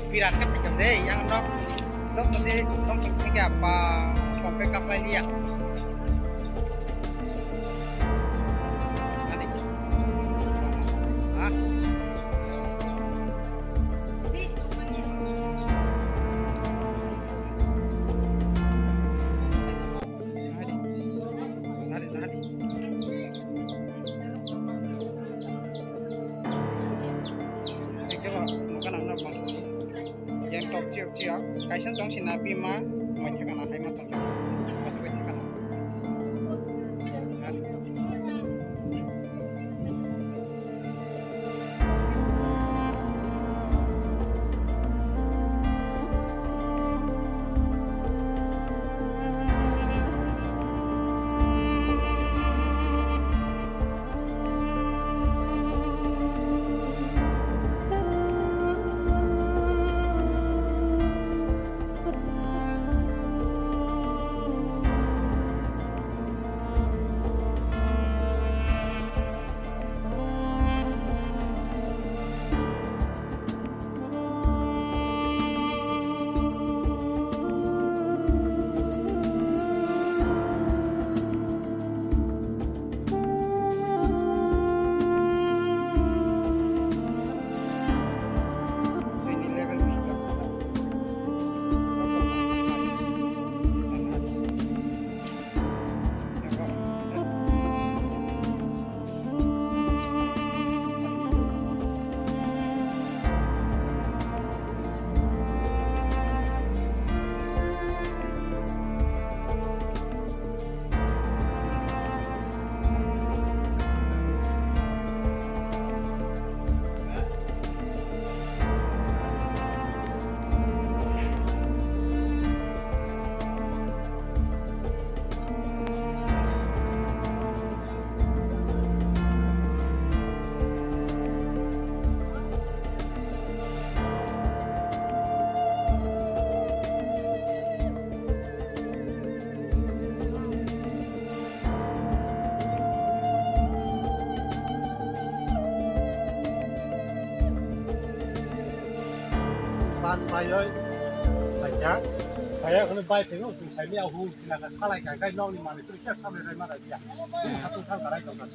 Pirakat macam deh yang dok masih ini apa komplek kapal liak yang top ciok kaisan tong sinabi ma maithakana hai ma tong masuk thakana ban bayoi banyak kayak kalau baik tengok tu saya ni aku nak kalai kai nong ni mana tu siap sampai dari mana dia satu tahun kalai kau kan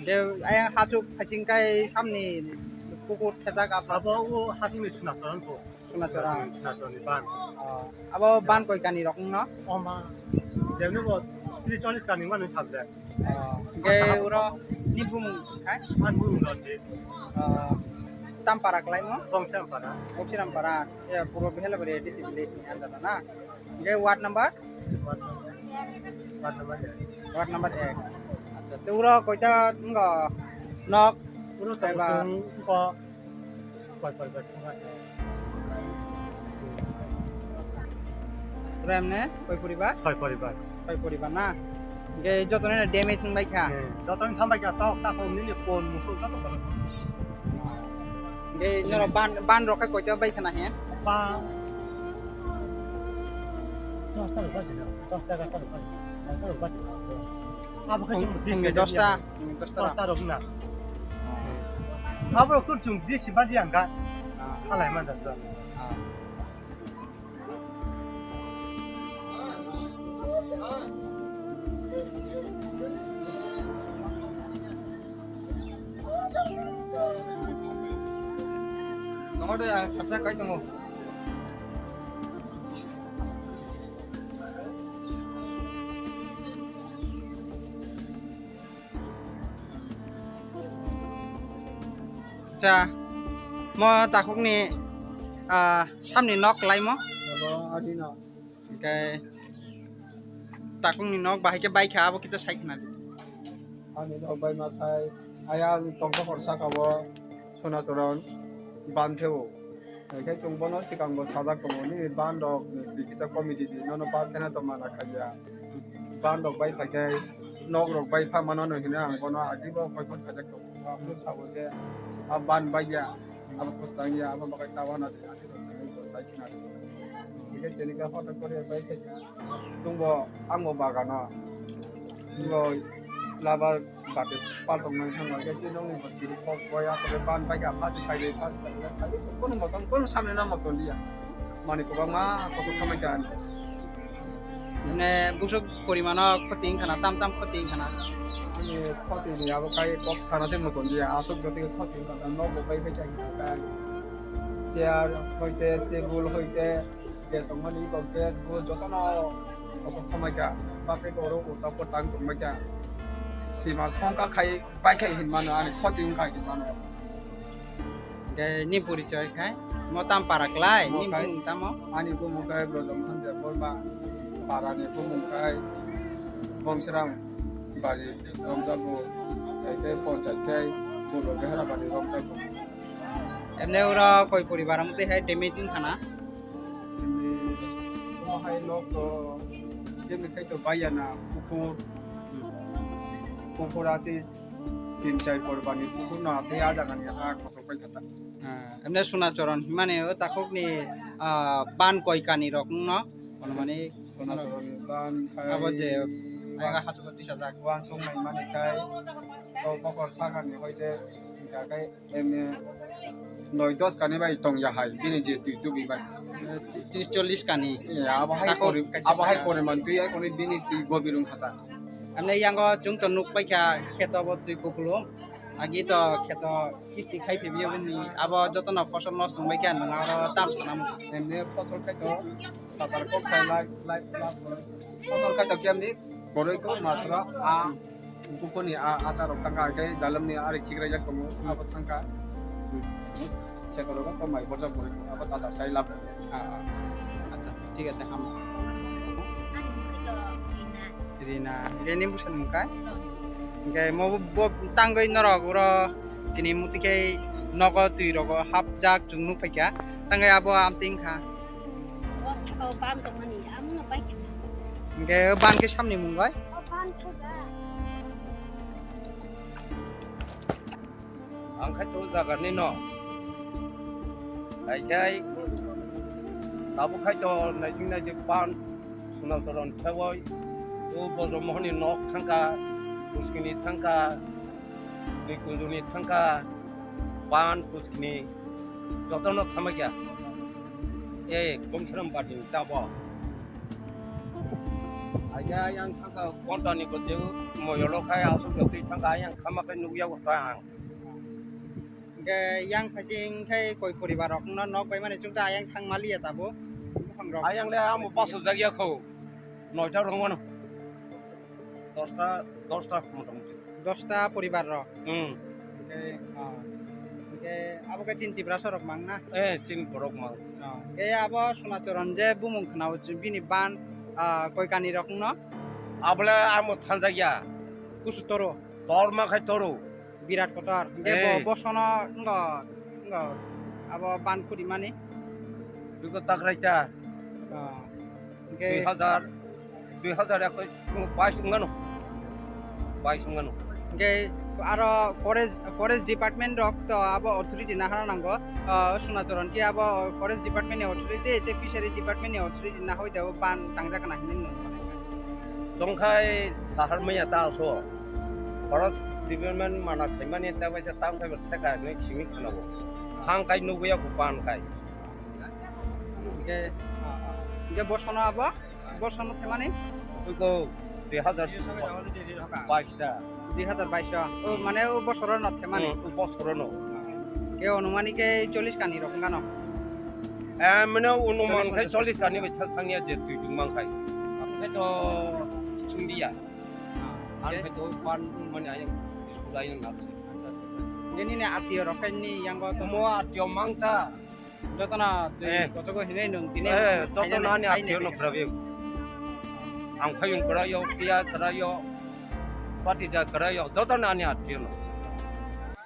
de ayang hatu pacingkai samni kukur khajak apa apa वो hati ni sunasaran tu sunasaran ni ban abo ban koi kani rokong no oma jadi वो 30-40 kali mana sampai ge uro nibum kai ban burung lagi Tamparak lain mo bong sampara Oksiram Parak ya puro behela beri disiplin ni anda na ge ward number ward number 1 acha te uro koita ngo nok uro tai ba ko koi এমনে কয় পরিবার 6 পরিবার 6 পরিবার না গে যতনে damage বাইখা যতদিন থামবাই গা তাও তাকো নিনি কোন মুসু যত ভালো গে নর বান রক্ষা কইতে বাইখা না হে বা 10 টাকা বাজে না 10 টাকা করে বাজে তারপর বাজে আবু খাই দিস গে 10 টাকা রক না আবু কুর চুং দিস বাজি আঙ্গা খালাই মান দা 너도 야 잡사까지 또 뭐. 자, 뭐 다국니 삼니 넉 라이모. 아디나 그 다국니 넉 바이게 바이크 아버 기자 사이키나. 아니 너바이 마타이 아야 동거 hor사가워 소나소런 반테오 이렇게 중번호 시간 뭐 사자 거니 반도 기자 코미디 너는 반테나 또 말아가야 반도 바이 파게 녹록 바이 파만어는 그냥 거나 아기고 거기 가자 거 아무 사고제 아반 바이야 아무 코스당이야 아무 막이 따와나 아디도 사이키나 이게 되니까 허덕 거리 바이 중보 안고 바가나 이거 라바 바데 팔동만 상관계 진동이 버티고 거야 그래 반 바이야 파지 파이데 파지 কোন মতন কোন সামনে না মতন দিয়া মানে কোবামা কত কমে গান মানে বুসুক পরিমাণ ক্ষতিং খানা তাম ক্ষতিং খানা আমি ক্ষতি নি আবো কাই কক সারাসে মতন দিয়া আসুক গতি ক্ষতি কথা ন বকাই বেচাই কান চেয়ার হইতে টেবুল হইতে যে তোমানি বকে যতন কত কমে গা বাপে গরো ওটা পটাং কমে গা সিমা সংকা খাই বাইখাই হিনমান আনি ক্ষতি খাই হিনমান গে নি পরিচয় খাই মতাম পারাকলাই নি তাম ani bumukai brojom hande borba parani bumukai bomsram bari romjabu ete ponchayat kai bulo behara bari romjabu এমনি ওরা কয় পরিবার মধ্যে হ্যাঁ ড্যামেজিং খানা hai nok to jemi kai to bayana pupurati tin chai korbani pupurna ate ajagani ha kosok kata এমনি সোনাচরণ মানে ও তাকক নি বান কয় কানি রকম ন মানে ban আবার যে আয়গা হাজু করতে সাজাক wan sung mai mani kai to pokor sagani hoite kai eme 9-10 kani bai tong ya hai bini je tu bi bai 30-40 কানি abahai kore man tu ya koni bini tu gobirung khata এমনি ইয়াঙ্গ Jung তো nook পাইকা খেত তুই কুকুলো আগে তো খেত কিস্তি খাই ফেবিয়ে বনি আবার যত না ফসল নষ্ট পাইকা নঙা আর দাম সানা মুছে ene fosol kai to tatar kok sai lai fosol kai to kemni koroi ko matra a kukoni a acharok tangka kai dalam ni ari khigrai jak komo abo tangka khetoro ko mai borja kore abo tatar sai lab আচ্ছা ঠিক আছে হাম রিনা গেনি বুঝেন মুকা গে মো তাঙ্গই নরগ র তিনি মুতিকে নগ তুই রগ হাফ জাক জুনু পাইকা তাঙ্গাই আবো আমতিং খা ban to mani amna bai ki গে বানকে সামনে মুঙ্গয় ban to da angkat tu zagar ni no ai kai tabu khai to nai sing nai de pan sunal soron thawai o bozo mohni nok thangka puskini thangka ni kunjuni thangka pan puskini jotono thamakya e komshram party tabo aya yang thangka kontani ko deu moyolo khai asu joti thangka yang khamakai nugya ko tang gay young ফাজিং খাই কই পরিবার rock ন knock by মানে জুংটা আয়াং থাং মালিয়া তাবো ফাংর ayang le am pasu jagya ko 9টা রঙন 10টা মোটামুটি 10টা পরিবার র গে গে আবকে চিন্তি ব্রাস রক মাং না এ চিন বরক মাল গে আবো সোনাচরণ যে বুমুং খানাও বিনি বান কই কানি রক ন abla am thanjagya কুসু তরো tor ma khai toru বিরাট কটর গে বসন ঙ্গ ঙ্গ আবো বান খুরি মানে biko takraita 2021 ngano 22 Oke, aro forest department rok to abo authority na hara nango Sunacharan ki abo forest department ni authority te fishery department ni authority na hoi deo ban tangja kana hinin no jongkai sahar maya ta so forest development mana khaimani ta baisa tang khai theka ne singik khanago khang kai nuguya ku pan kai Oke bosono abo bosono themani ko 2022 ta 2022 ও মানে ও বছৰৰ নথে মানে বছৰ ন কে অনুমানিকে 40 কানি ৰকম গানো মানে অনুমান খাই 40 কানি বেছা থাংনিয়া যে তুই দুমান খাই আপনি তো চিংদিয়া আর খাই তো পান মানে আই স্কুলাই না আছে আচ্ছা আচ্ছা গেনি নে আত্মীয় রকমনি ইয়াঙ্গ তো মো আত্মীয় মাংতা যতনা তুই কতগো হিনাই নং তিনে যতনা নি আত্মীয় ন প্রবলেম আং খাইন করায়ো পিয়া করায়ো পাটি যা করায়ো যতনা নি আত্মীয় ন